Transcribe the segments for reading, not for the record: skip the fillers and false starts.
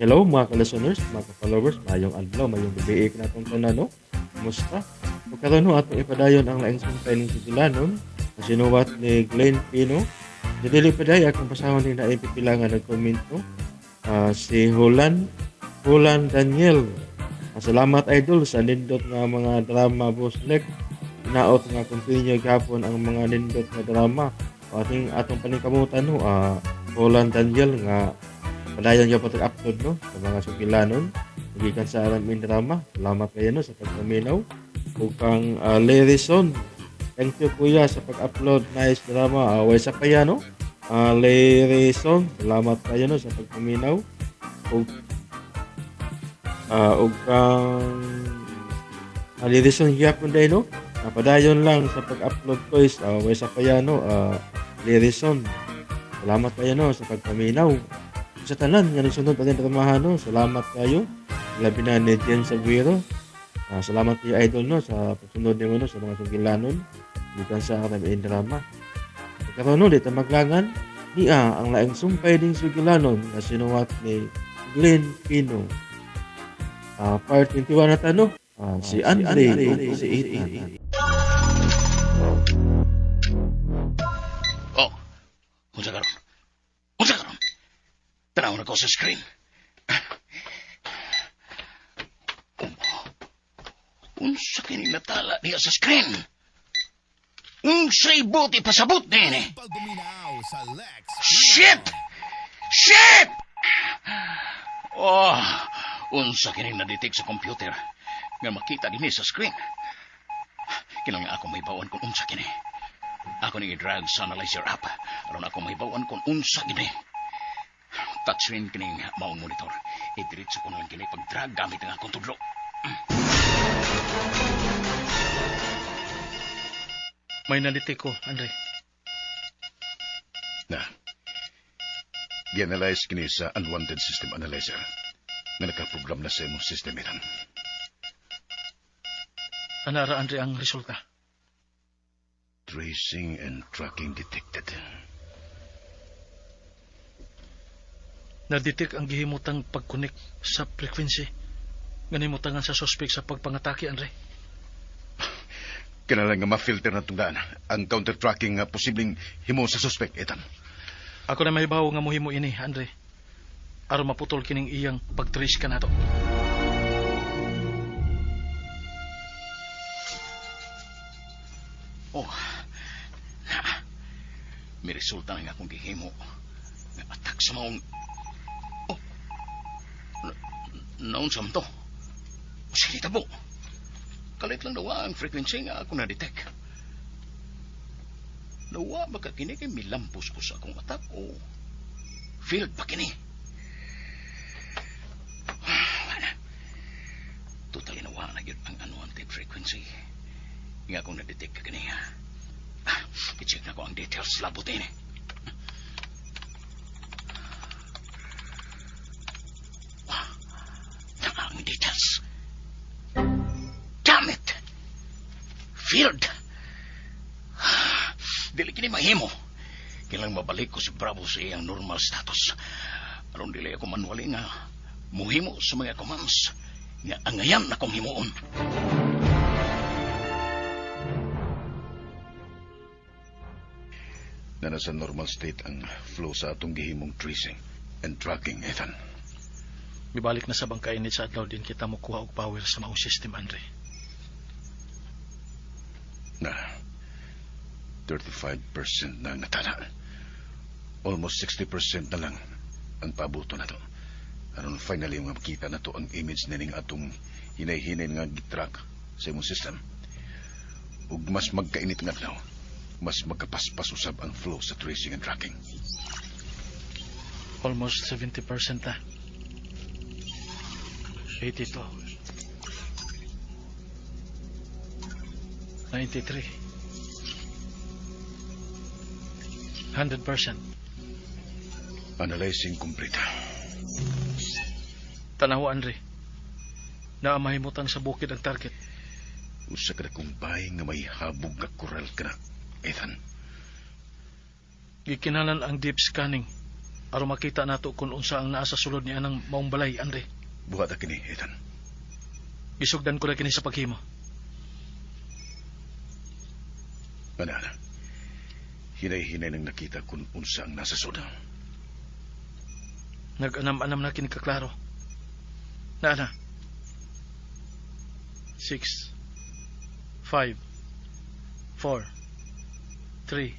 Hello mga ka-listeners, mga ka-followers, mayong adlaw, mayong gabi na itong tanan, no? Kumusta? Pagkaroon no, atong ipadayon ang laing sumpay ng Sigilanon, na sinuwat ni Glenn Pino. Dili padaya kung pasahon ni na ipipilangan nagkomento, si Hulan Daniel. Salamat idol sa nindot nga mga drama Busnek. Inaot nga continue gapon ang mga nindot nga drama. Atong paningkamutan no, Hulan Daniel nga padayon yung pag-upload no sa mga sugilanon gikan sa aming drama. Salamat kayo no sa pagpaminaw ug kang Lerison. Thank you kuya sa pag-upload, nice drama. Way sa kaya no Lerison, salamat kayo no sa pagpaminaw ug kang Lerison gyapon day no padayon lang sa pag-upload ko is way sa kaya no Lerison, salamat kayo no sa pagpaminaw sa tanan nga nagsunod pa din dramahan no. Salamat kayo labi na ni Jen Saguero. Salamat kayo idol no sa pagsunod nimo no sa mga sugilanon gikan sa aming drama. Karon no dito maglangan niya ang laing sumpay ding sugilanon na sinuwat ni Glenn Pino. Part 21 na tano si Andre o si Ethan. Oh, unsa karon? Tanaw na ko sa screen. Unsa kini natala niya sa screen? Unsay buti pasabot din eh. Shit! Shit! Oh, unsa kini na-detect sa computer nga makita dinhi sa screen. Kinahanglan ako mahibawan kung unsa kini. Ako ni i-drag sa analyzer app aron ako mahibawan kung unsa kini. Touchscreen kining maong monitor. Idiretso ko na lang kini pag-drag gamit ang akong tudlo. May naliti ko, Andre. Na. Gi-analyze kini sa unwanted system analyzer nga nakaprogram na sa imong system ilan. Anara, Andre, ang resulta? Tracing and tracking detected. Na-detect ang gihimutang pag-connect sa frequency nga nimutangan sa suspect sa pagpangatake, Andre. Kailangan nga ma-filter na tungdaan ang counter-tracking nga posibleng himo sa suspect, Ethan. Ako na mahibaw nga muhimo ini, Andre. Aron maputol kining iyang pag-trace ka nato. Oh, na. May resulta nga akong gihimo nga attack sa maong... Oh, naunsa man to? Sige tabo. Kalit lang dawa ang frequency nga ako na-detect. Dawa baka kini kay milampos ko sa akong attack o field pa kini. Totally nawa na yun ang unwanted frequency nga akong na-detect ka kini. I-check na ko ang details labutin eh. Ang details. Damn it! Field! Dili kini mahimo. Kailang mabalik ko si Bravo sa iyang normal status. Aron dili ako manuwali nga muhimo sa mga commands nga angayan na kong himuon. Na nasa normal state ang flow sa atong gihimong tracing and tracking, Ethan. Mibalik na sa bangka init sa adlaw din kita mokuha og power sa maong system, Andre. Na 35% na natala. Almost 60% na lang ang pabuto na to. Aron finally makita na to ang image nining atong hinay-hinay nga gitrack sa imong system. Ug mas magkainit nga adlaw, mas magkapaspas usab ang flow sa tracing and tracking. Almost 70% na. 82. 93. 100%. Analyzing complete. Tanawa, Andre. Naamahimutan sa bukid ang target. Usa ka na kung bahay nga may habog ka koral ka na, Ethan. Gikinalan ang deep scanning aron makita nato kung unsa ang naa sa sulod ni anang maong balay, Andre. Buhat na kini, Ethan. Gisugdan ko na kini sa paghimo. Manana, hinay-hinay nang nakita kung unsa ang nasa soda. Nag-anam-anam na kini kaklaro. Na. 6, 5, 4, 3,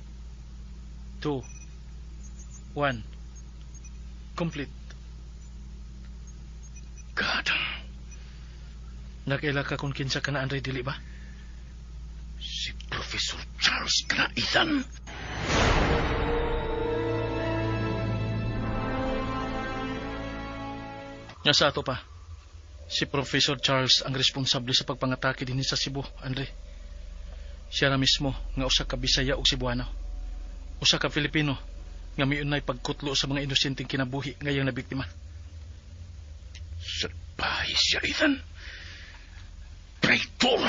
2, 1. Complete. God, Nakaila ka kung kinsa ka na, Andre, dili ba? si Professor Charles ka na, Ethan. Nga sa ato pa, si Professor Charles ang responsable sa pagpangatake din sa Cebu, Andre. Siya na mismo nga usa ka Bisaya ug Cebuano. Usa ka Filipino nga miunay pagkutlo sa mga inosenteng kinabuhi ngayang nabiktima. Sa bahay siya, Ethan. Traitor!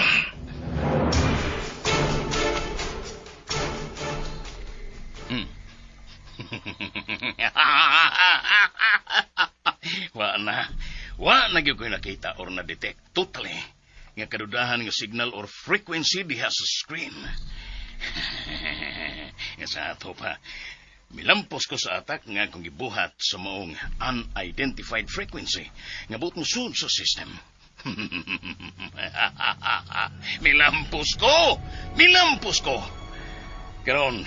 Wa na gyud ko'y nakita or na-detect totally nga kadudahan nga signal or frequency diha sa screen. Nga sa ato pa, milampos ko sa atak nga kung gibuhat sa maong unidentified frequency nga buot mo sud sa system. Milampos ko! Karon,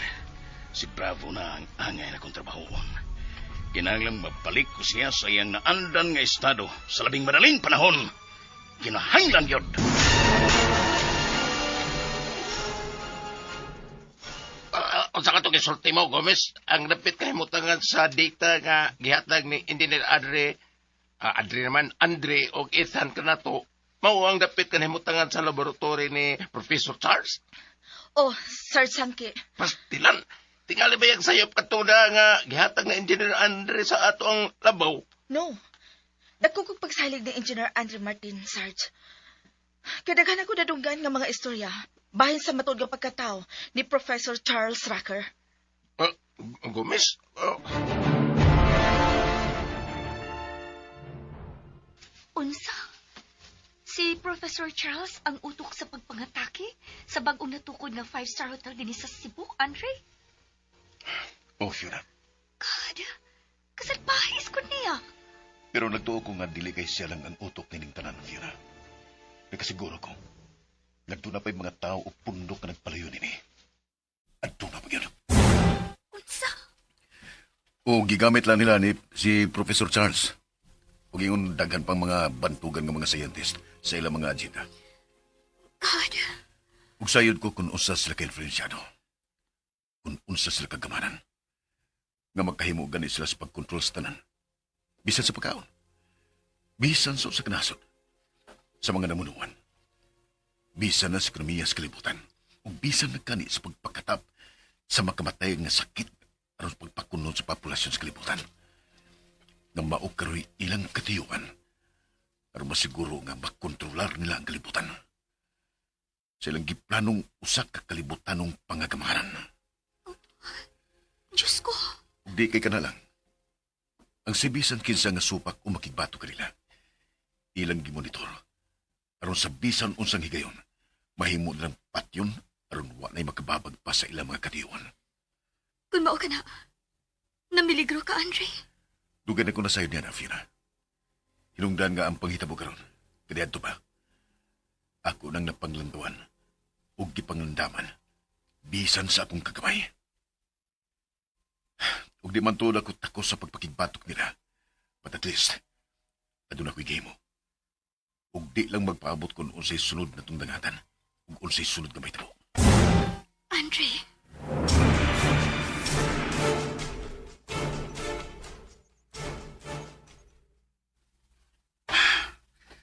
si Bravo na ang angay na kontrabahon. Kinahanglang mabalik ko siya sa iyang naandan nga estado sa labing madaling panahon. Kinahanglan yun. Unsa ka to gisulti mo, Gomez? Ang dapit kahimutangan sa data nga gihatag ni Engineer Andre o Ethan ka na to. Mao ang dapit kahimutangan sa laboratory ni Professor Charles. Oh, Sir Sangki. Pastilan. Tingali ba yung sayop katuda nga gihatag ni Engineer Andre sa ato ang labaw? No. Dako kong pagsalig ni Engineer Andre Martin, Sarge. Kadaghan ako nadunggan nga mga istorya bahin sa matod nga pagkatao ni Professor Charles Racker. Gomez? Unsa? Si Professor Charles ang utok sa pagpangatake sa bagong natukod nga 5-star hotel din sa Cebu, Andre? Oh, Fiona. God, kasalpahis ko niya. Pero nagtuo ko nga dili kay siya lang ang utok nining tanan, Fiona. Nagkasiguro ko, nagtuo na pa'y mga tao o pundok na nagpalayo nini. Adto na pag yun. Unsa? O gigamit lang nila ni si Professor Charles. O giyon daghan pang mga bantugan ng mga scientist sa ilang mga agenda. God, Ug sayod ko kung unsa sila ka-influensyado. Kung unsa sila kagamanan. Nga magkahimo gani sila sa pagkontrol sa tanan. Bisan sa pagkaon. Bisan sa kanasod. Sa mga namunuan. Bisan na sa ekonomiya sa kalibutan. Ug bisan na kani sa pagpakatap sa makamatay nga sakit aron pagpakunod sa populasyon sa kalibutan. Nga maukaroy ilang katiyuan aron masiguro nga makontrolar nila ang kalibutan. Sa ilang giplanong usak ka kalibutanong pangagamaran. Diyos ko. Di kay ka na lang. Ang sibisan kinsa nga supak o makigbato kanila. Ilang gimonitor. Aron sa bisan unsang higayon, mahimo nilang patyon aron wa na'y makababag pa sa ilang mga katiyuan. Kung mao ka na, namiligro ka, Andre. Dugan ako na sa'yo niya na, Fiona. Hinungdan nga ang panghitabo karon. Kadiyadto ba? Ako nang napanglantawan o gipanglandaman bisan sa akong kagamay. Ug di man tuod ako tako sa pagpakigbatok nila. But at least, adun ako'y game mo. Ug di lang magpaabot kung unsay sunod na tong dangatan. Ug unsay sunod na may tabo. Andre,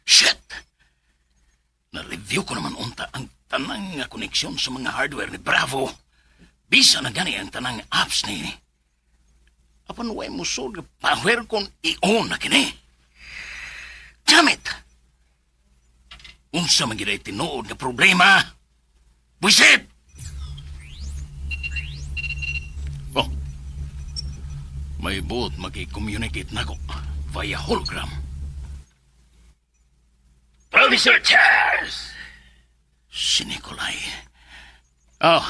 Shit! Na-review ko naman unta ang tanang nga koneksyon sa mga hardware ni Bravo. Bisa na gani ang tanang apps ni apan way mo sud nga power kon i-on na kini. Damn it! Unsa man gid ay tinuod nga problema? Buisit! Oh. May buot maki-communicate nako via hologram. Professor Charles! Si Nikolay. Oh,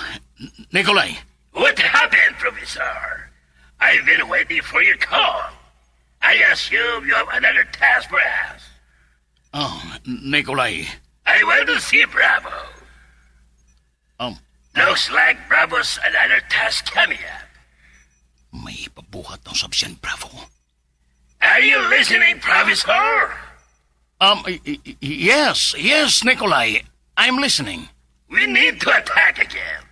Nikolay. What happened, Professor? I've been waiting for your call. I assume you have another task for us. Oh, Nikolay. I want to see Bravo. Looks like Bravo's another task coming up. May pabuhat ng Subsyan Bravo. Are you listening, Professor? Yes, Nikolay. I'm listening. We need to attack again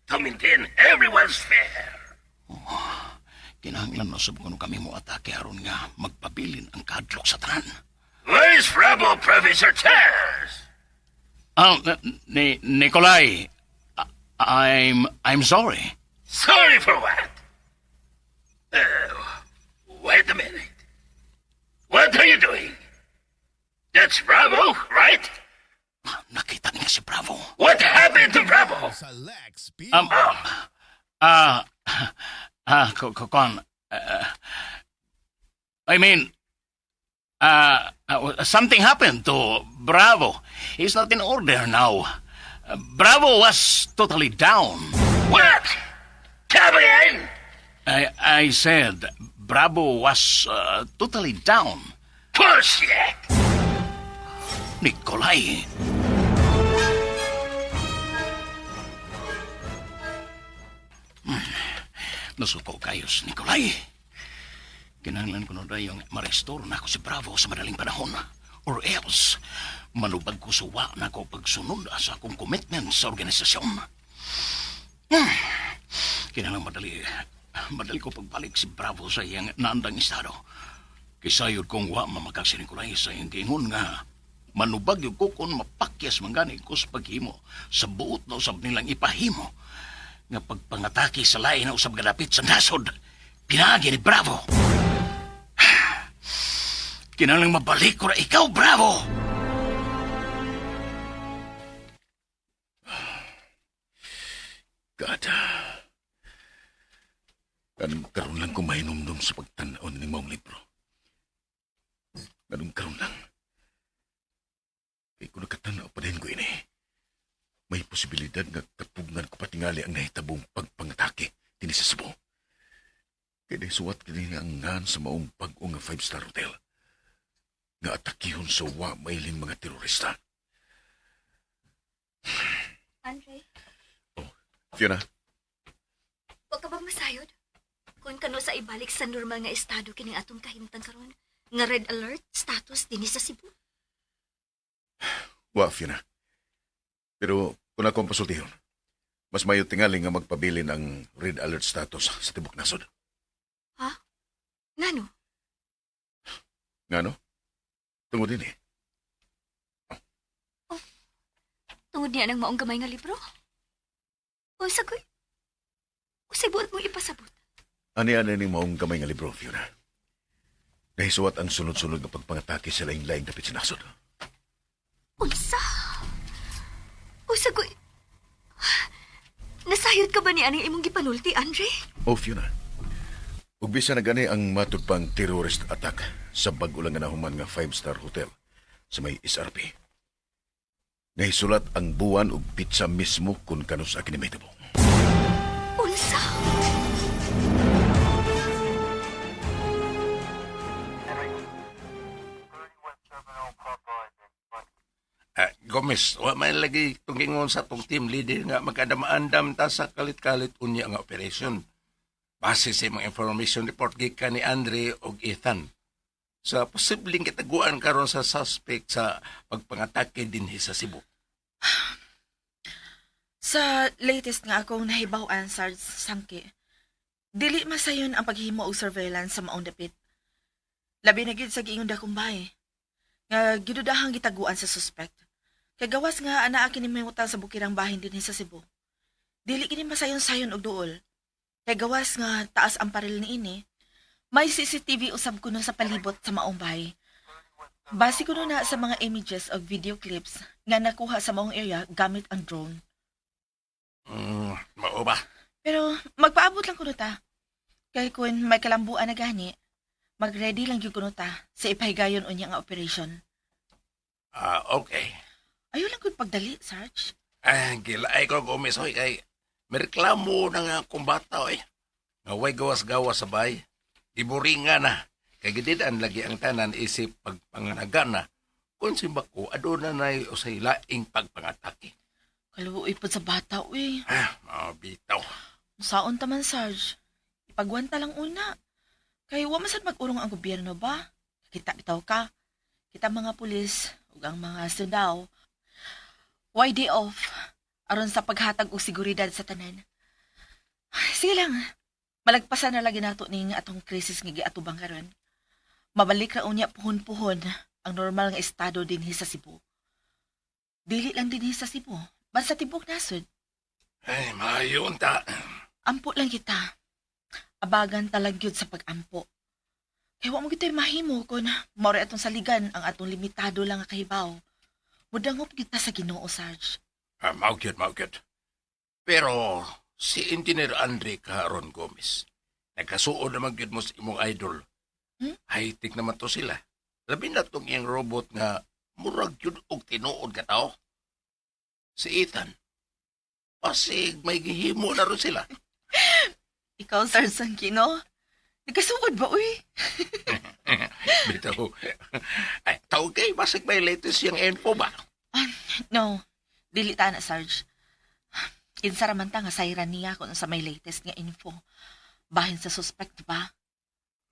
to maintain everyone's fair. Kinahanglan na sab kuno kami mo atake aron nga magpabilin ang kadlok sa tanan. Where is Bravo, Professor Charles? Nikolay, I'm sorry. Sorry for what? Wait a minute. What are you doing? That's Bravo, right? Nakita niya si Bravo. What happened to Bravo? I mean, something happened to Bravo. He's not in order now. Bravo was totally down. What? Come again? I said Bravo was totally down. Bullshit! Nikolay. Nasuko kayos, Nikolay. Kinahanglan ko na yung ma-restore na ako si Bravo sa madaling panahon. Or else, manubag ko suwa na ako pagsunod sa akong commitment sa organisasyon. Kinahanglan madali ko pagbalik si Bravo sa iyang naandang estado. Kisayod kong wa mamakag si Nikolay sa iyang gingon nga manubag yung kukon mapakyas mangani ko sa paghimo sa buot na usab nilang ipahimo nga pagpangatake sa lain na usab gadapit sa nasod pinagi ni Bravo. Kinahanglan mabalik ko na ikaw, Bravo! God. Karon lang ko mainumdum sa pagtanaw ng maong libro. Karon lang. Kaya kung nakatanaw pa din ko ini, may posibilidad na kapugngan ko patingali ang nahitabong pagpangatake din sa Cebu. Kaya suwat kini ang ngan sa maong pag-o nga 5-star hotel nga atakihon sa wa mailing mga terorista. Andre, Fiona, huwag ka bang masayod? Kung kano sa ibalik sa normal nga estado kining atong kahimtang karon nga red alert status dinhi sa Cebu. wa Fiona. Pero kung ako ang pasultihon, mas mayo tingali nga magpabilin ang red alert status sa tibok nasod. Ha? Ngano? Ngano? Tungod din eh. Tungod niya ng maong gamay nga libro? O sagoy? O sibuot mo ipasabot? Ani-ani ni maong gamay nga libro, Fiona. Nahisuwat ang sunod-sunod nga pagpangatake sa laing-laing dapit sa nasod. Unsa? O sagoy? Nasayod ka ba ni aning imong gipanulti, Andre? O Fiona, ug bisa na gani ang matud pang terrorist attack sa bag-o lang nga nahuman nga 5-star hotel sa may SRP. Nahisulat ang buwan ug pizza mismo kung kanus akin may tabong. Unsa? Gomez, wa man lagi tungingon sa tong team leader nga magkadamaandam ta sa kalit-kalit unya nga operation. Base sa mga information report gikan ni Andre og Ethan sa posibleng kitaguan karon sa suspect sa pagpangatake dinhi sa Cebu. Sa latest nga akong nahibaw-an, Sarge Sangki, dili masayon ang paghimo og surveillance sa maong dapit. Labi na gid sa giingon dakong bahay nga gidudahang gitaguan sa suspect. Kagawas nga anaa kini mahimutang sa bukirang bahin dinhi sa Cebu. Dili kini masayon-sayon og duol. Kagawas nga taas ang paril niini. May CCTV usab kuno sa palibot sa maong bahay. Base kuno na sa mga images o video clips nga nakuha sa maong area gamit ang drone. Mao ba? Pero magpaabot lang kuno ta. Kay kung may kalambuan na gani, mag-ready lang yung kuno ta sa ipahigayon unya nga operation. Okay. Ayaw lang kung pagdali, Sarge. Gilay ko Gomez, hoy, kay may reklamo na nga kung bata, oy. Nga way gawas-gawas sa bay. Iburinga na. Kay gididan lagi ang tanan isip pagpanganaga na. Kung simba ko, aduna na usay laing pagpangatake. Kaluoy po sa bata, uy. Mabitaw. Saon taman, Sarge. Ipagwanta lang una. Kay wa masad mag-urong ang gobyerno ba? Kita bitaw ka. Kita mga pulis ug ang mga sundaw. Why day off? Aron sa paghatag og seguridad sa tanan. Sige lang. Malagpasan na lagi nato ning atong krisis nga giatubang karon. Mabalik ra unya puhon-puhon ang normal nga estado dinhi sa Cebu. Dili lang dinhi sa Cebu, basta tibok nasod. Ay, mayon ta. Ampo lang kita. Abagan talagyod sa pag-ampo. Kaya wa mo gito'y mahimo kung mauri atong saligan ang atong limitado lang nga kahibaw. Mudangop kita sa Ginoo, Sarge. Maugyot. Pero si Engineer Andre Caron Gomez, nagkasuod naman yun mo sa imong idol. High-tech naman to sila. Labi na tong iyang robot nga murag yun og tinuod ka tao. Si Ethan, pasig may gihimo na rin sila. Ikaw, Sarge Sangkino? Nagkasuod ba, uy? Bitaw. Ay, tawag kay, basig may latest yung info ba? No, dili ta na, Sarge. Kinsaraman ta nga sayran niya kung sa may latest nga info. Bahin sa suspect ba?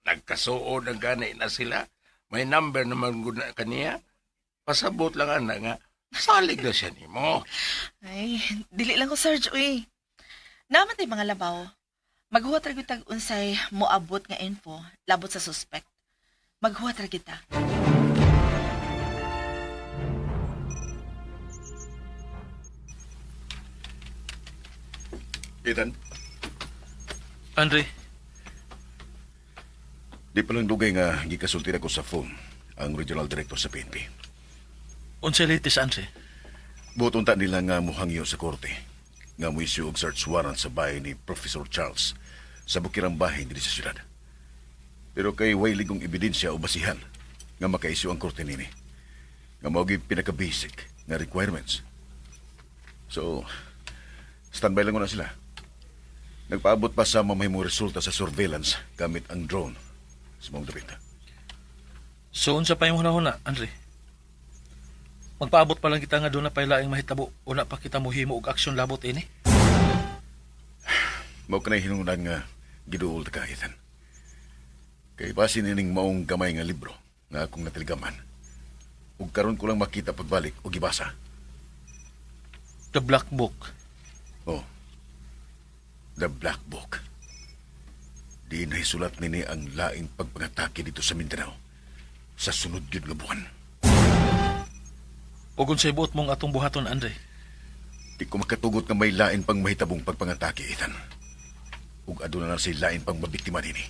Nagkasuod ang ganay na sila. May number naman guna kaniya. Pasabot lang ana nga. Salig na siya ni mo. Ay, dili lang ko, Sarge, uy. Naman tayo mga labaw. Maghuwat ra kita unsay moabot nga info labot sa suspect. Maghuwat ra kita. Ethan, Andre, di pa lang dugay nga gikasulti ako sa phone ang regional director sa PNP. unsay latest, Andre? Buton ta nila nga muhangyo sa korte nga mo issue og search warrant sa bahay ni Professor Charles sa bukirang bahay diri sa syudad. Pero kay way ligong ebidensya o basihan nga maka-issue ang korte nini. Nga mao gyud pinaka-basic nga requirements. So, standby lang ko na sila. Nagpaabot pa sa mamahimong resulta sa surveillance gamit ang drone sa mong dapit. So, unsa pa yung hunahuna, Andre? Magpaabot pa lang kita nga doon na pailaing mahitabo o na pa kita mohimo og aksyon labot ini? Mao kanay hinungdan nga giduol ta ka, Ethan. Kay base nining maong gamay nga libro nga akong natilgaman. Ug karon ko lang makita pagbalik o gibasa. The Black Book. Oh. The Black Book. Di nahisulat nini ang laing pagpangatake dito sa Mindanao sa sunod yun nga buwan. O kung sa ibuot mong atong buhaton, Andre. Di ko makatugot na may lain pang mahitabong pagpangatake, Ethan. Ug aduna na si lain pang mabiktima nini.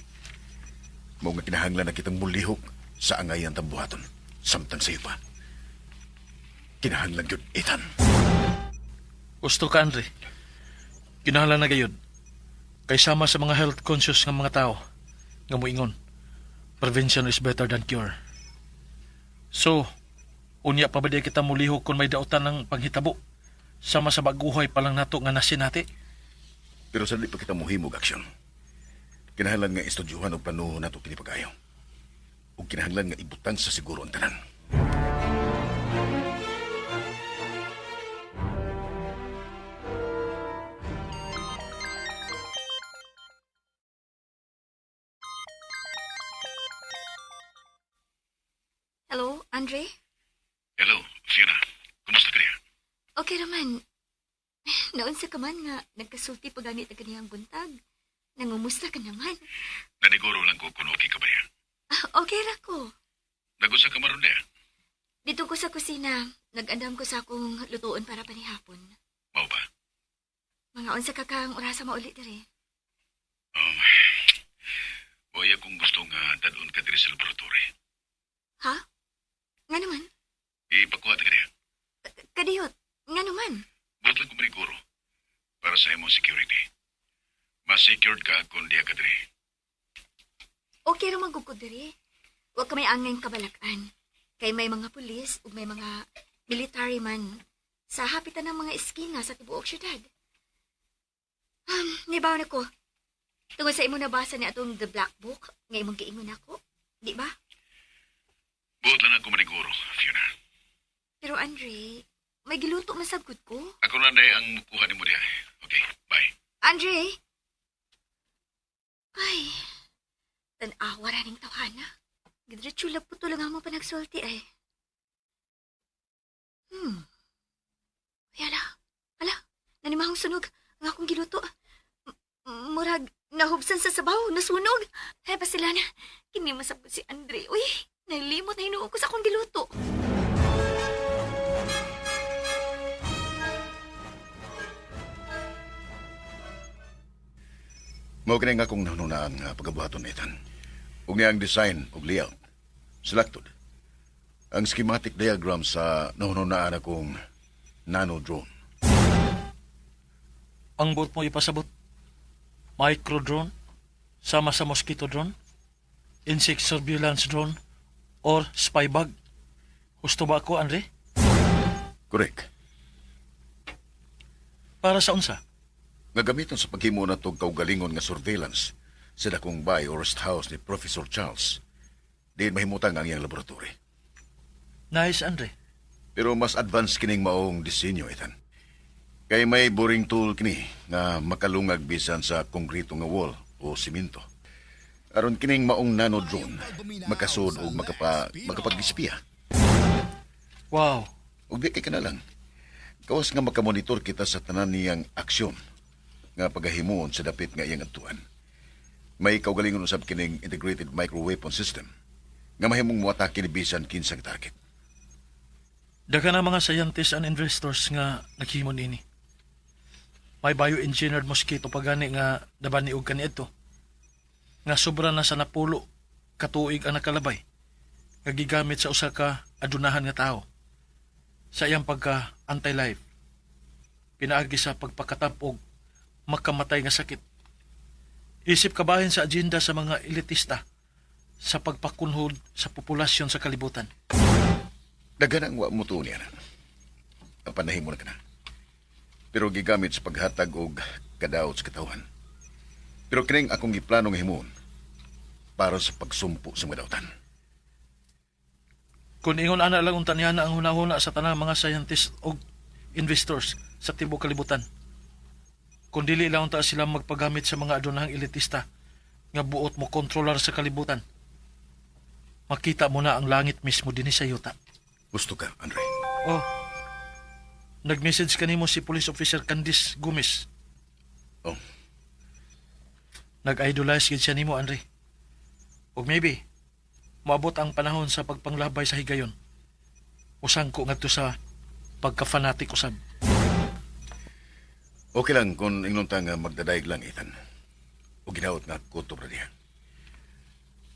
Mao nga kinahanglan na kitang mulihok sa angayan tambuhaton samtang sa iyo pa. Kinahanglan yun, Ethan. Gusto ka, Andre. Kinahanglan na gayud. Kay sama sa mga health conscious nga mga tao nga moingon, prevention is better than cure. So, unya pa ba di kita mulihok kung may dautan ng panghitabo? Sama sa baguhay pa lang nato nga nasinati? Pero sa di pa kita muhimog aksyon. Kinahanglan nga estudyuhan og plano nato kini pag-ayaw. Ug kinahanglan nga ibutan sa siguro ang tanan. Hello, Andre? Hello, Fiona. Kumusta ka niya? Okay naman. Naunsa ka man nga nagkasulti pa ganit na kaniyang buntag. Nangumusta ka naman. Naniguro lang ko kung okay ka ba niya. Okay ra ko. Nagusa ka maron niya. Dito ko sa kusina, nag-andam ko sa akong lutuon para panihapon. Mao ba? Mga unsa ka kang orasa maulit diri. Waya kung gusto nga dadun ka diri sa laboratory. Ha? Nga naman? Ipakuha ta ka niya. Kadiyot, nga naman? Buot lang ko maniguro. Para sa imong security. Mas secured ka kung diya ka diri. Okay ra magugod diri. Wa ka may angay kabalakan. Kay may mga pulis ug may mga military man sa hapitan ng mga eskina sa tibuok syudad. Nibaw na ko. Tungod sa imo nabasa ni atong The Black Book, nga imong giingon ako, di ba? Buot lang ako maniguro, Fiona. Pero Andre, may giluto masabgod ko. Ako na day ang kuha ni mo diha. Okay, bye. Andre! Ay, tanawa ra ning tawhana. Gidiretso lang po lang mo pa nagsulti ay. Yala, ala, nanimahong sunog ang akong giluto. Murag, nahubsan sa sabaw, nasunog. Ay, pa sila na, kini masabot si Andre. Uy, nalimot na hinuog ko sa akong giluto. Mao kini nga akong nanuna ang pagkabuhaton Ethan. Ug niya ang design ug layout. Selected. Ang schematic diagram sa nanunaan akong nano drone. Ang buot mo ipasabot. Micro drone, sama sa mosquito drone, insect surveillance drone, or spy bag. Gusto ba ako, Andre? Correct. Para sa unsa? Nga gamiton sa paghimo na tog kaugalingon nga surveillance sa dakong bahay o rest house ni Professor Charles. Diin mahimutang ang iyang laboratory. Nice, Andre. Pero mas advanced kining maong disenyo, Ethan. Kay may boring tool kini nga makalungag bisan sa konkreto nga wall o simento. Aron kining maong nano drone makasud og makapag-espiya. Wow. Ug di kay kana lang. Kawas nga makamonitor kita sa tanan niyang aksyon nga pagahimuon sa dapit nga iyang adtuan. May kaugalingon usab kining integrated micro weapon system nga mahimong moatake ni bisan kinsang target. Daga na mga scientists and investors nga naghimon ini. May bioengineered mosquito pagani nga dabani og kaniadto. Nga sobra na sa napulo katuig ang nakalabay. Nga gigamit sa usa ka adunahan nga tao. Sa iyang pagka anti-life. Pinaagi sa pagpakatapog makamatay nga sakit. Isip kabahin sa agenda sa mga elitista sa pagpakunhod sa populasyon sa kalibutan. Dagan ang wa mo tuon niya. Ang panahimo na ka na. Pero gigamit sa paghatag og kadaot sa katawan. Pero kining akong giplano nga himuon para sa pagsumpo sa mga dautan. Kung ingon ana lang unta niya na ang hunahuna sa tanang mga scientists o investors sa tibuok kalibutan. Kung dili lang unta sila magpagamit sa mga adunahang elitista nga buot mo kontrolar sa kalibutan. Makita mo na ang langit mismo din sa yuta. Gusto ka, Andre? Oh, nag-message kanimo si Police Officer Candice Gomez. Oh, Nag-idolize gid siya nimo, Andre. O maybe, moabot ang panahon sa pagpanglabay sa higayon. Usang ko ngadto sa pagka-fanatic usab. okay lang kung ingon nga magdadayeg lang, Ethan. O ginawat nga kutob ra diha.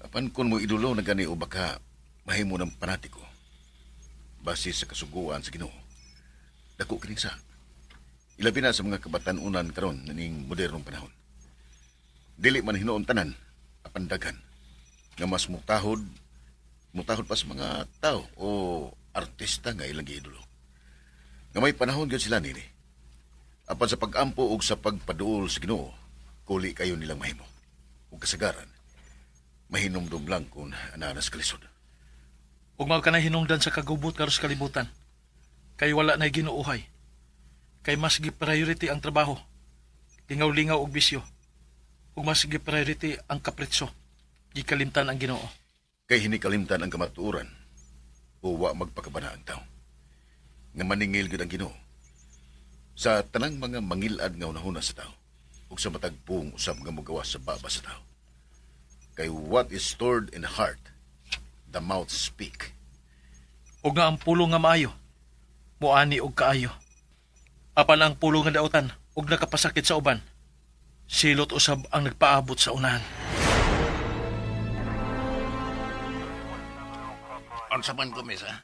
Apan kung mo idulo na gani o baka mahimo ng panatiko, base sa kasuguan sa Ginoo, dako kining sa. Ilabi na sa mga kabatan-unan karon ning modernong panahon. Dili man hinuon tanan, apan daghan nga mas mutahod pa sa mga tao o artista nga ilang giidolo. Nga may panahon gyud sila nini. Apan sa pag-ampo ug sa pagpaduol sa Ginoo, kuli kayo nilang mahimo. Ug kasagaran, mahinumdum lang kung ananas kalisod. Ug mao kanay hinungdan sa kagubot karon sa kalibutan. Kay wala na ginuuhay. Kay mas gi-priority ang trabaho. Lingaw-lingaw og bisyo. Ug mas gi-priority ang kapritso. Gikalimtan ang Ginoo. Kay hinikalimtan ang kamatuoran o wa magpakabana ang tao. Nga maningil gyud ang Ginoo sa tanang mga mangilad nga unahuna sa tao ug sa matagpong usab nga mogawas sa baba sa tao. Kay what is stored in the heart, the mouth speak. Ug nga ang pulo nga maayo, muani og kaayo. Apan ang pulo nga dautan ug nakapasakit sa uban, silot usab ang nagpaabot sa unahan. Unsa man Gomez, ha?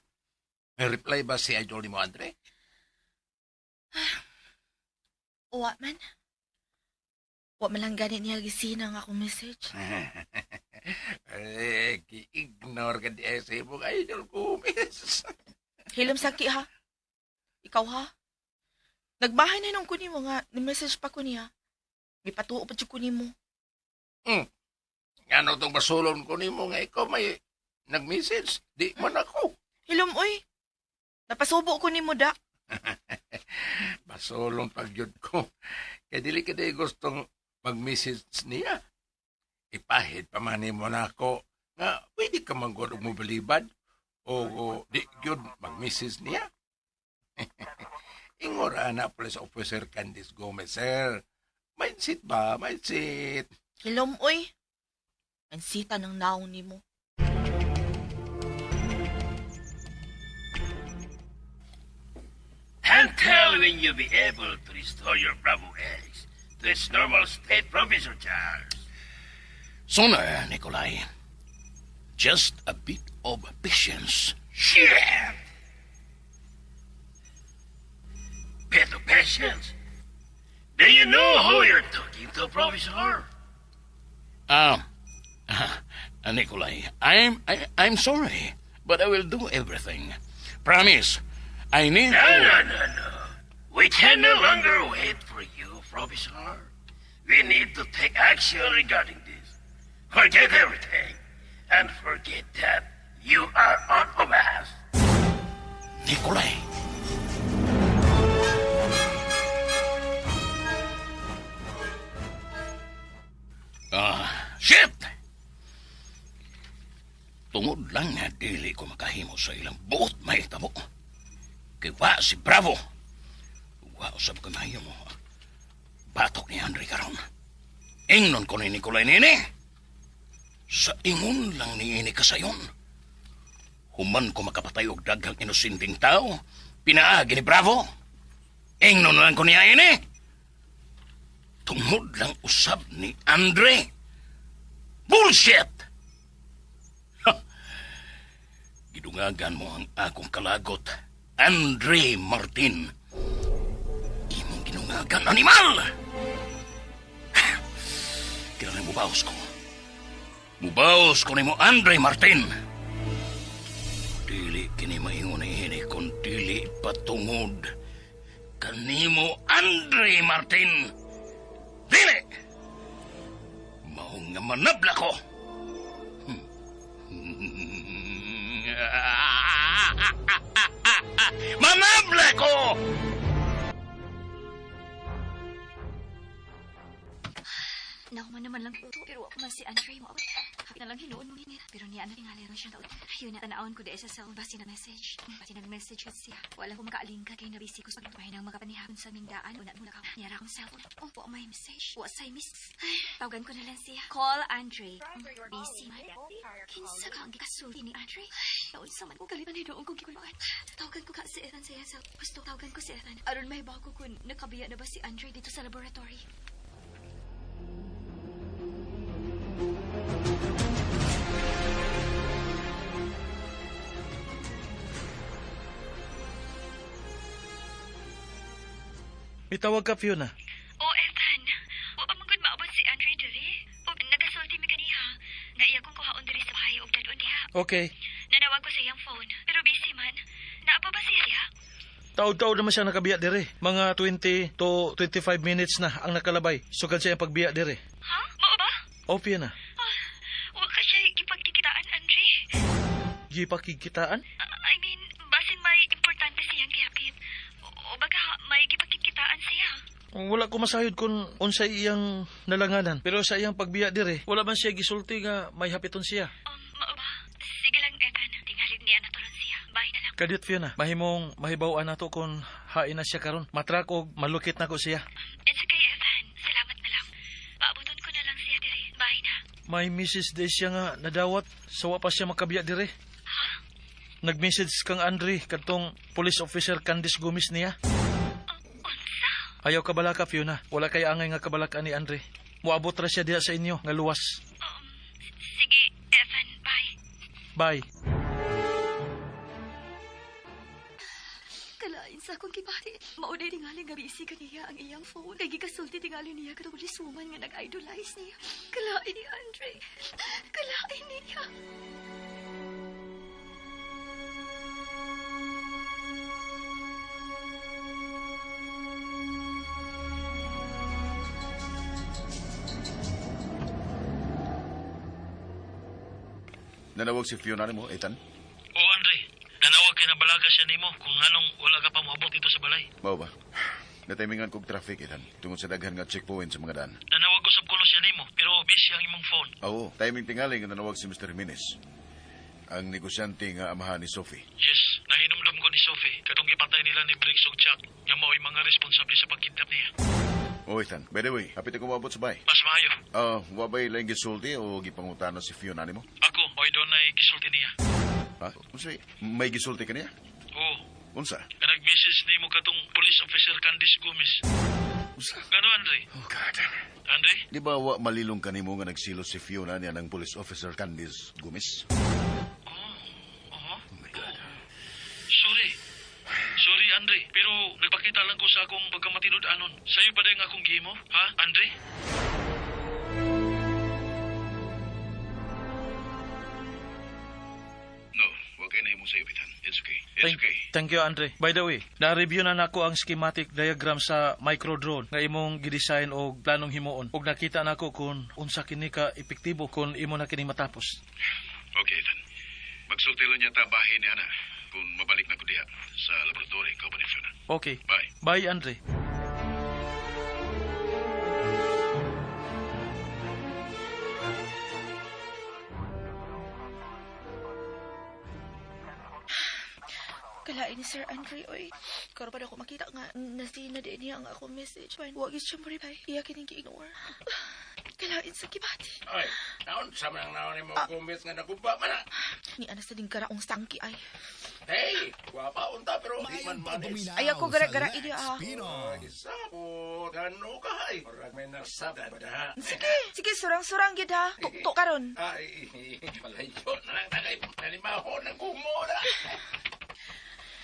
May reply ba si idol ni mo, Andre? Wa man. Wa man lang gani niya gisina ang akong message. Gi-ignore ka di sa imong idol ko, miss. Hilom sangki ha. Ikaw ha. Nagbahay na nung kunin mo nga, ni-message pa ko niya. Gipatuo pa dyan kunin mo. Ano itong basulon ko ni mo nga ikaw may nag-message? Di man ako. Hilom, uy. Napasubo ko ni mo da. Basulon pag yun ko. Kaya dili ka di gustong mag-message niya. Ipahid pa man mo na ako nga pwede ka manggod mo balibad o di yun mag-message niya. Ingora na Police Officer Candice Gomez, sir. Mindset ba? Mindset. Hilom, uy. Ang sita ng naong ni mo. Until when you'll be able to restore your Bravo X to its normal state, Professor Charles. Sooner, Nikolai. Just a bit of patience. Shit! Bit of patience. Do you know who you're talking to, Professor? Nikolai, I'm sorry, but I will do everything. Promise. I need No. We can no longer wait for you, Professor. We need to take action regarding this. Forget everything. And forget that you are on Obas. Nikolai. Shit! Tungod lang nga dili ko makahimo sa ilang buot mahitabo. Kay wa si Bravo. Wa usab ko mahimo. Batok ni Andre karon. Ingnon ko ni Nikolai nini. Sa ingon lang ni ini kasayon. Human ko makapatay og daghang inosenteng tao, pinaagi ni Bravo. Ingnon lang ko niya ini. Tungod lang usab ni Andre. Bullshit! Gidungagan mo ang akong kalagot, Andre Martin. Imong ginungagan, animal! Kailangan mubaos ko. Mubaos ko ni mo, Andre Martin. Dili kini maingon ini kung dili patungod. Kanimo, Andre Martin. Dili! Mao nga manabla ko. Manabla ko! Nauman naman lang po. Pero ako man si Andre mo. Hapit na lang hinuon mo niya. Pero niya na tingali ron siya taon. Ayun na tanaon ko dahil sa cell. Basi nag-message. Basi nag-message ko siya. Wala ko makaalingka kay nabisi ko sa pagtuhay ng makapanihapon sa aming daan. Una muna ka. Niyara akong cellphone. Oh, po may message. Wa say miss. Ay, tawagan ko na lang siya. Call Andre. Busy man. Kinsa ka ang gikasulti ni Andre? Taon sa man ko kalipan na doon kong gikulaan. Tawagan ko ka si Ethan sa cell. Gusto tawagan ko si Ethan. Aron may bago kung nakabiya na ba si Andre dito sa laboratory. Mitawag ka, Fiona. Oh, Ethan. O amagod maabot si Andre diri. O nagasulti mi kaniha. Nga iya kong kuhaon diri sa bahay og dadon diha. Okay. Nanawag ko sa iyang phone. Pero busy man. Naapa ba siya diha? Taod-taod naman siya nakabiya dire. Mga 20 to 25 minutes na ang nakalabay. Sugad siya ang pagbiya dire. Ha? Mao ba? O, Fiona. Wa ka siya gipagkikitaan, Andre? Gipakikitaan? I mean, basin may importante siyang gihapit. O baga may gipagkikitaan siya. Wala ko masayod kung unsay iyang nalanganan. Pero sa iyang pagbiya dire, wala man siya gisulti nga may hapiton siya. Mao ba? Sige lang, Ethan. Tingalin niya na tulon siya. Bye na lang. Kadit, Fiona. Mahimong mahibaw nato kung hain na siya karon. Matrak og malukit na ko siya. It's okay, Ethan. Salamat na lang. Paabuton ko na lang siya diri. Bye na. May Mrs. Day siya nga nadawat. Sawa pa siya makabiya dire. Ha? Nag-message kang Andre kadtong police officer Candice Gomez niya. Unsa? Ayaw kabalaka, Fiona. Wala kay angay nga kabalakan ni Andre. Muabot ra siya diha sa inyo nga luwas. Sige, Ethan. Bye. Bye. Kalain sa akong kibati. Maunay tingali nga busy kaniya ang iyang phone. Kay gigasulti tingali niya kada woman nga nag-idolize niya. Kalain ni Andre. Kalain niya. Nanawag si Fiona mo, Ethan? Oo, Andre. Nanawag kay nabalaga siya nimo kung anong wala ka pa moabot dito sa balay. Mao ba? Natimingan kog traffic, Ethan. Tungod sa daghan nga checkpoint sa mga daan. Nanawag usab ko siya nimo pero busy ang imong phone. Oo, timing tingali nga nanawag si Mr. Jimenez. Ang negosyante nga amahan ni Sophie. Yes, nahinumdum ko ni Sophie katong gipatay nila ni Briggs ug Chuck nga mao'y mga responsable sa pagkidnap niya. Oh, Ethan. By the way, hapit ako mabot sa bay. Mas maayo. Wabay lang gisulti o gipangutana si Fiona nimo? Ako, mo'y doon ay gisulti niya. Ha? Unsa? May gisulti ka niya? Oo. Unsa? Nga nag-message nimo katong police officer Candice Gomez. Unsa? Gano, Andre? Oh, God. Andre? Di ba wa malilong ka nimo nga nagsilos si Fiona niya ng police officer Candice Gomez? Sorry, Andre. Pero nagpakita lang ko sa akong pagkamatinod anon. Sa'yo pa din akong gimo, ha, Andre? No, wag kay na imong sayo, Ethan. It's okay. Thank you, Andre. By the way, na-review na nako ang schematic diagram sa micro-drone nga imong gidesign o planong himuon. Ug nakita nako kung unsa kini ka epektibo kung imo na kini matapos. Okay, Ethan. Magsulti lang niya ta bahay ni Ana kung mabalik na ko diha sa laboratory ko ni Fiona. Okay. Bye. Bye, Andre. Kalain ni Sir Andre, oy. Karon pa na ako makita nga nasi na din niya ang ako message. When wag is siya maripay. Iya kining gi-ignore. Kalain sa kibati. Ay, naon sa man ang naon ni mo kumis nga nagumpa man na. Ni anas na din karaong sangki ay. Hey, wapa unta pero di man manis. Ay ako gara-gara ini ah. Gisabot, ano ka ay? Murag may narsabda ba da? Sige, surang-surang gid ha. Tuktok karon. Ay, palayo na lang tagay. Nalimahon ng kumura.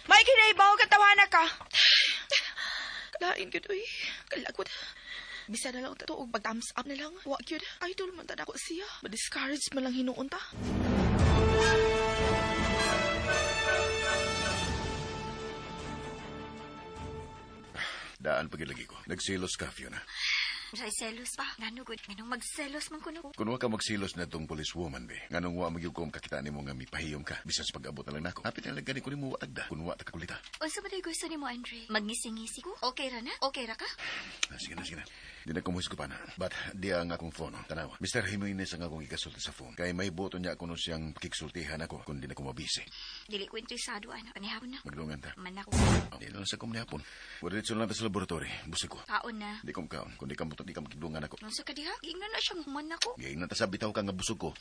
May kinaibaw katawana ka. Kalain gid oy. Kalagot. Bisa na lang tato og pag-thumbs up na lang. Wa gyud. Idol man ta nako siya. Ma-discourage man lang hinuon ta. Daan pagilagi ko. Nagsilos ka, Fiona. Say selos pa. Ngano gud nganong magselos man kuno. Kung wa ka magsilos na tong policewoman, be. Nganong wa magyugom kakita nimo nga mipahiyom ka. Bisan sa pag-abot na lang nako. Hapit na lang gani ko nimo watagda. Kung wa ta kakulita. Unsa man gusto nimo, Andre? Magngisi-ngisi ko? Okay ra na? Okay ra ka? Sige na. Di na kumuhis ko pa na. But di ang akong phone. Tanawa. Mr. Jimenez ang akong ikasulti sa phone. Kay may boto niya kuno siyang pakiksultihan ako kung di na ko mabisi. Dili ko interesado ana. Panihapon na. Maglungan ta. Man ako. Di lang sa kumnihapon. Wala dito lang ta sa laboratory. Busig ko. Kaon na. Di ko makaon. Kung di ka makidungan ako. Unsa ka diha? Giingnan na siyang human ako. Giingnan ta sa bitaw ka nga busog ko.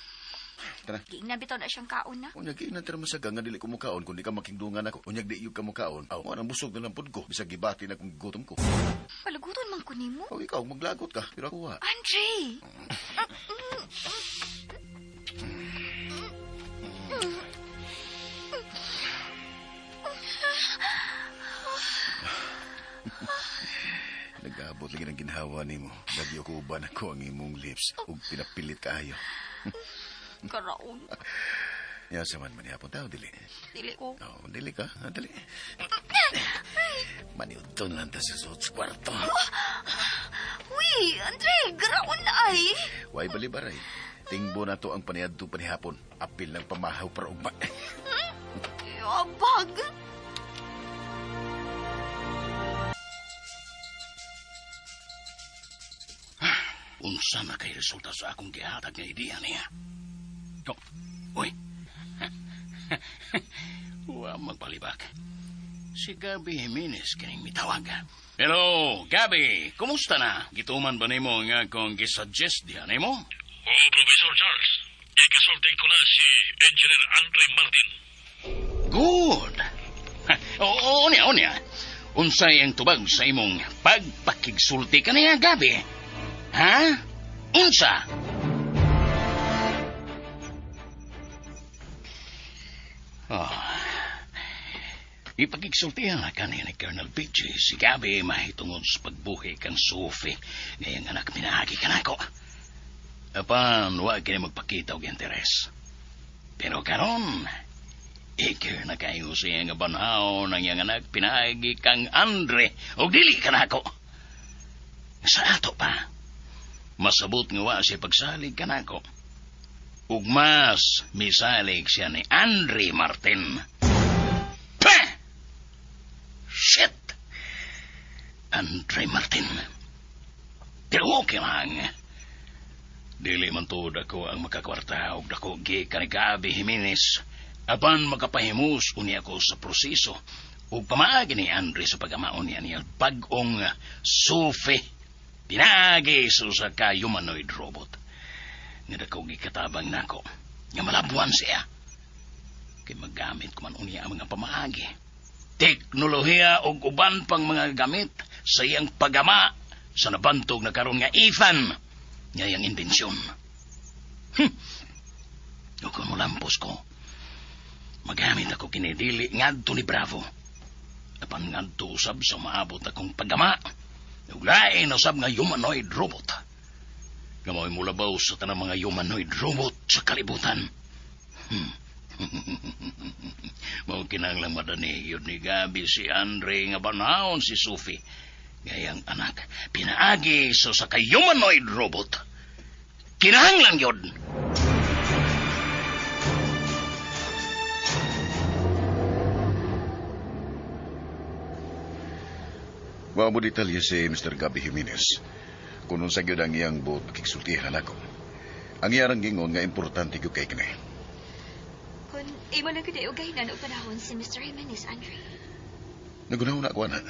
Tara. Giingnan bitaw na siyang kaon na. Unyag giingnan tara masaga nga dili ko mukaon kung di ka makidungan ako. Unyag di yug ka mukaon. Aw, anang busog na lang pud ko. Bisag gibati na kung gutom ko. Palaguton man ko nimo. O ikaw maglagot ka. Pero ako wa. Andre! Nag-aabot lagi ng ginhawa nimo. Lagi ako uban ako ang imong lips. Ug pinapilit kaayo. Karaon. Yasa man manihapon tao, dili. Dili ko. Oo, dili ka. Dali. Maniudton lang ta sa suot sa kwarto. Uy, Andre, garaon na ay. Way balibaray. Tingbo na to ang paniadto panihapon. Apil ng pamahaw para ugma. Abag. Unsa na kay resulta sa akong gihatag nga ideya niya? Uy. Wa magbalibak. Si Gabi Jimenez kining mitawag. Hello, Gabi. Kumusta na? Gituman ba nimo nga kung gisuggest diha nimo? Oo, Professor Charles. Ikasulting ko na si Engineer Andre Martin. Good. Oo, unya. Unsay ang tubag sa imong pagpakigsulti kaniya, Gabi? Ha? Unsa? Ipagigsultihan na kanina ni Colonel PJ si Gabi mahitungon sa pagbuhi kang Sophie ngayong anak pinahagi ka na ko. Apan, huwag ka na magpakita og interes. Pero karon, ikir na kayo siya nga banhaw ng iyang anak pinahagi kang Andre o dili ka na ko. Sa ato pa, masabot nga wa siya pagsalig ka na ko. Ug mas misalig siya ni Andre Martin. Pah! Shit! Andre Martin. Pero okay lang. Dili man to dako ang makakwarta og dako gi kani Gabi Jimenez. Apan makapahimus uni ako sa proseso ug pamaagi ni Andre sa pagamaon niya pag-ong Sophie. Pinagi sa ka humanoid robot. Nga dako gikatabang nako. Nga malabuan siya. Kay magamit ko man unya ang mga pamaagi. Teknolohiya o uban pang mga gamit sa iyang pagama sa nabantog na karon nga Ethan nga iyang invensyon. O kung mulampos ko, magamit ako kinidili ngadto ni Bravo. Apan ngadto usab sa maabot akong pagama. Uglain usab nga humanoid robot. Gamoy mulabaw sa tanang mga humanoid robot sa kalibutan. Mao kinahanglang madani yun ni Gabi si Andre nga banhaon si Sophie. Ngayang anak, pinaagi sa kay humanoid robot. Kinahanglan yun. Wa mo detalye si Mr. Gabi Jimenez. Kung sa gyud ang iyang buot kiksultihan ako. Ang iyang gingon nga importante gyud kay kini. Kung imo lang gud ugay na panahon si Mr. Jimenez, Andre. Nagunaw na ako na.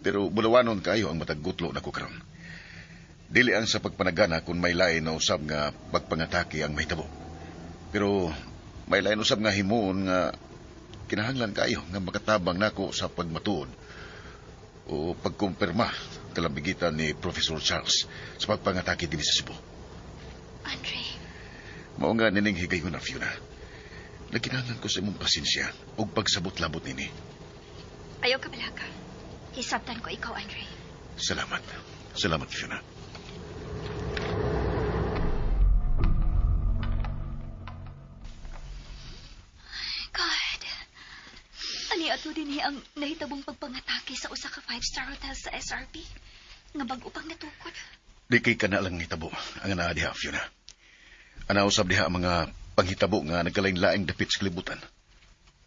Pero bulawanon kayo ang matagutlo na ko karon. Dili ang sa pagpanagana kung may lain na usab nga pagpangatake ang mahitabo. Pero may lain usab nga himuon nga kinahanglan kayo nga makatabang nako sa pagmatuod o pagkumpirma kalambigitan ni Professor Charles sa pagpangatake din sa Cebu. Andre. Mao nga nining higay ko na, Fiona. Naginahanglan ko sa imong pasensya o pagsabot-labot nini. Ayaw ka balaga. Hisabtan ko ikaw, Andre. Salamat. Salamat, Fiona. God. Ani ato din ang nahitabong pagpangatake sa usa ka 5-star hotel sa SRP. Nga bag-o pang natukod. Di kay ka na lang hitabo ang naa diha, Fiona. Anausab diha ang mga panghitabo nga nagkalain-laing dapit sa kalibutan.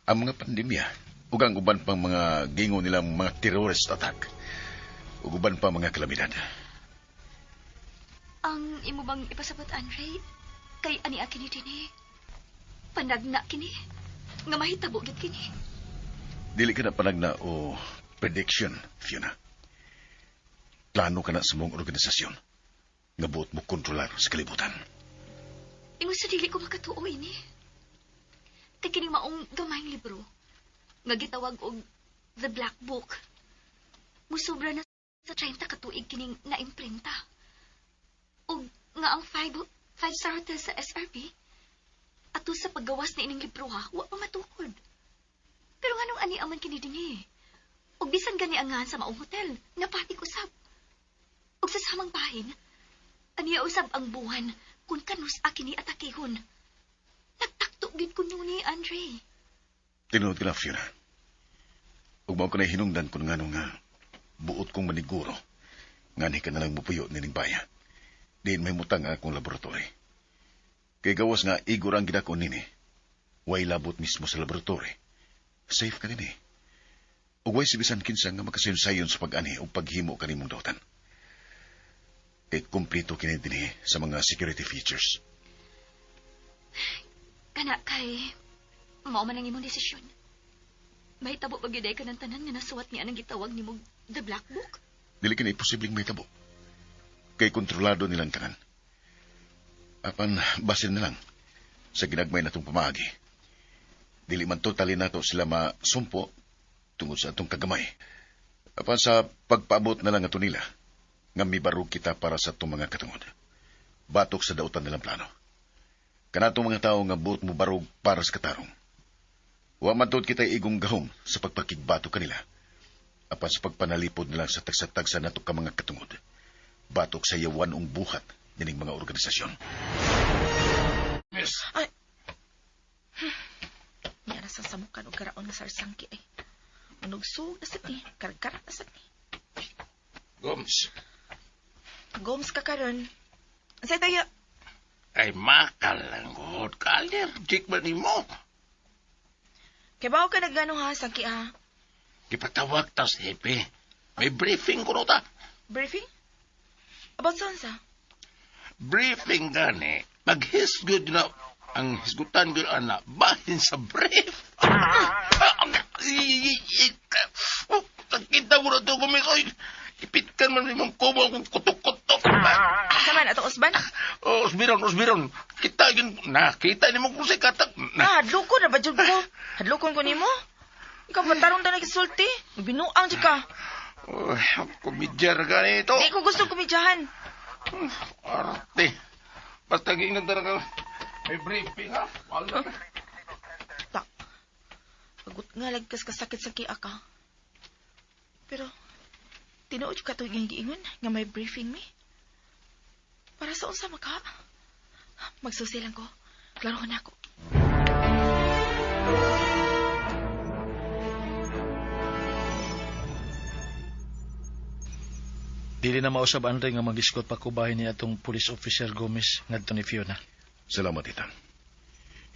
Ang mga pandemya, ug ang uban pang mga gingo nilang mga terrorist attack, ug uban pa mga kalamidad. Ang imo bang ipasabot, Andre? Kay ani kini dinhi. Panagna kini. Nga mahitabo gid kini. Dili ka na panagna o prediction, Fiona. Plano ka na sa mong organisasyon nga buot mo kontrolar sa kalibutan. Ingon sa dili ko makatuo ini. Kay kini maong gamayng libro nga gitawag og The Black Book. Musobra na sa 30 ka tuig kining naimprinta. Og nga ang 5-star hotel sa SRP ato sa paggawas na ining libro ha, wa pa matukod. Pero nganong ani aman kini dinhi? Og bisan gani angan sa maong hotel, napatik usab. Og sa samang bahin, aniya usab ang buwan kung kanus akini atakihon. Nagtakto gid ko ni Andre. Tinuod ka na, Fiona. Ug mao ko na hinungdan kung ngano nga buot kong maniguro. Ngani ka na lang mupuyo nining baya. Diin may mutang akong laboratory. Kay gawas nga igor ang gidako nini. Way labot mismo sa laboratory. Safe ka nini. Ug way sibisan kinsa nga makasayon-sayon sa pag-ani o paghimo kanimong dautan. Kay kumplito kini dinhi sa mga security features. Kana kay mao man ang imong desisyon. Mahitabo pag yuday ka ng tanan nga nasuwat niya ang gitawag nimo The Black Book. Dili kini posibleng may tabo. Kay kontrolado nilang tanan. Apan basin na lang sa ginagmay natong pamaagi. Dili man totally nato sila masumpo tungod sa atong kagamay. Apan sa pagpaabot na lang ato nila nga mibarog kita para sa atong mga katungod. Batok sa dautan nilang plano. Kanatong mga tao nga buot mo barog para sa katarong. Wa man tod kita igong gahom sa pagpakigbato kanila. Apan sa pagpanalipod nila sa tagsatagsa nato ka mga katungod. Batok sa yawan ong buhat nining mga organisasyon. Miss, Niya na sa samukan o karaon nga Sarge Sangki ay. Manugsug na sad ni. Karkara na sad ni. Gomes, Gomes ka karon. Say tayo. ay makalangod ka. Allergic ba ni mo? Kaya ba ka nagano ha, Sangki ha? Ipatawag ta sa hepe. May briefing ko no ta. Briefing? About saan sa? Briefing gani. Maghisgod na ang hisgutan ko ana bahin sa brief. Kita mo na ito kumisoy. Ipitkan man limang kubo kung kutok-kutok. Saman, atong usban? Oh, usbiron. Kita yun. Nakita ni mo kung si katak. Hadloko na ba dyan ko? Hadlokon ko ni mo? Ikaw patarong na nagsulti. Binuang dyan ka. Kumidyar ka nito. Di ko gusto kumidyahan. Arte. Basta gingan talaga. May briefing ha. Wala. Tak. Pagut nga lagkas kasakit sa kia ka. Pero, tinuod ka ito yung giingon nga may briefing mi. Para sa unsa maka? Magsusi lang ko. Klaro na ako. Dili na mausab Andre nga mag-iskot pa kubahin ni atong police officer Gomez ngadto ni Fiona. Salamat, Ethan.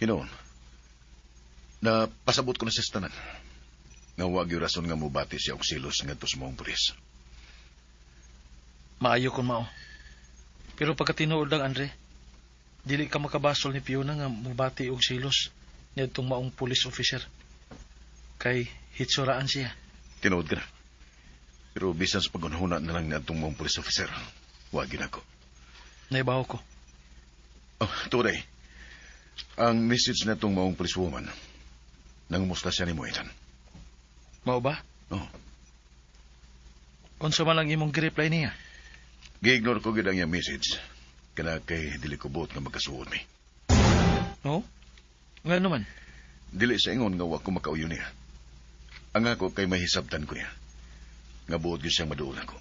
Hinoon, na pasabot ko na sa tanan. Nga wag yung rason nga mubati siya og silos ngadto sa mong pulis. Maayo kon mao. Pero pagkatinuod lang Andre, dili ka makabasol ni Fiona nga mubati og silos ngadtong maong police officer. Kay hitsuraan siya. Tinuod ka na. Pero bisan sa pagunahuna na lang ngadtong mong police officer, wagin ako. Naibaw ko. Oh, tunay. Ang message na itong maong policewoman, nangumusta siya ni mo, Ethan. Mao ba? Oh. Unsa man lang imong gi-reply niya? Gi-ignore ko gid ang iyang message. Kana kay dili ko buot nga magkasuod mi. No? Nga naman. Dili sa ingon nga wa ko makauyo niya. Ang ako kay mahisabtan ko niya. Nga buot gyud siyang maduol ako.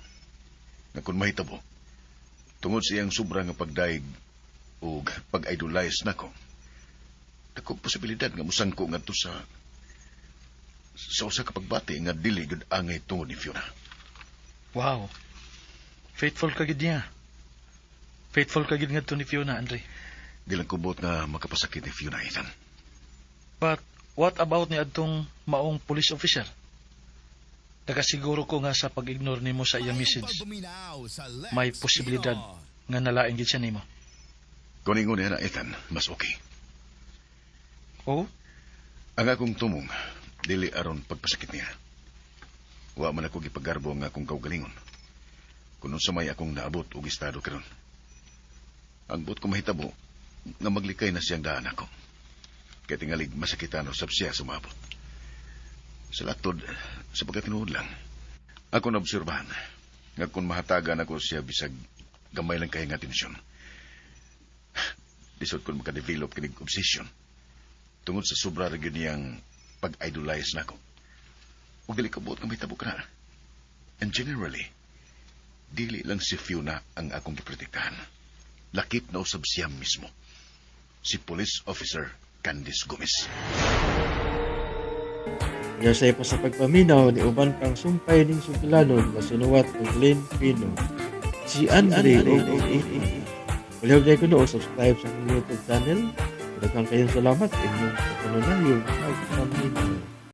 Nga kung mahitabo, tungod sa iyang sobra nga pagdaig o pag-idolize nako, dako posibilidad nga musangko ngadto sa usa ka pagbati nga dili gud angay tungod ni Fiona. Wow. Faithful ka gid niya. Faithful ka gid ngadto ni Fiona, Andre. Dilang kubot nga makapasakit ni Fiona, Ethan. But what about ni adtong maong police officer? Nakasiguro ko nga sa pag-ignore nimo sa iyang message, may posibilidad nga nalaing gid siya nimo. Kung ingon niya na, Ethan, mas okay. Oh? Ang akong tumong, dili aron pagpasakit niya. Wa man ako gipagarbo nga akong kaugalingon. Kung sa may akong naabot o estado karon. Ang buot ko mahitabo, nga maglikay na siyang daan ako. Kaya tingalig masakitan o sab siya sumabot. Sa latod, sa pagkatinuod lang, ako naobserbahan nga kung mahatagan ako siya bisag gamay lang kay nga tensyon. Disod kung makadevelop kinig obsession tungod sa sobra rin niyang pag-idolize na ako. Huwag dili kabuot nga may tabo ka na. And generally, dili lang si Fiona ang akong iprotektahan. Lakip na usab siya mismo. Si Police Officer Candice Gomez. Yasay pa sa pagpaminaw ni uban pang sumpay ning suglanon nga sinuwat ng Glenn Pino. Si Andre Wala kayo ko no, subscribe sa aking YouTube channel. Daghang kayong salamat inyong pagpanunayon.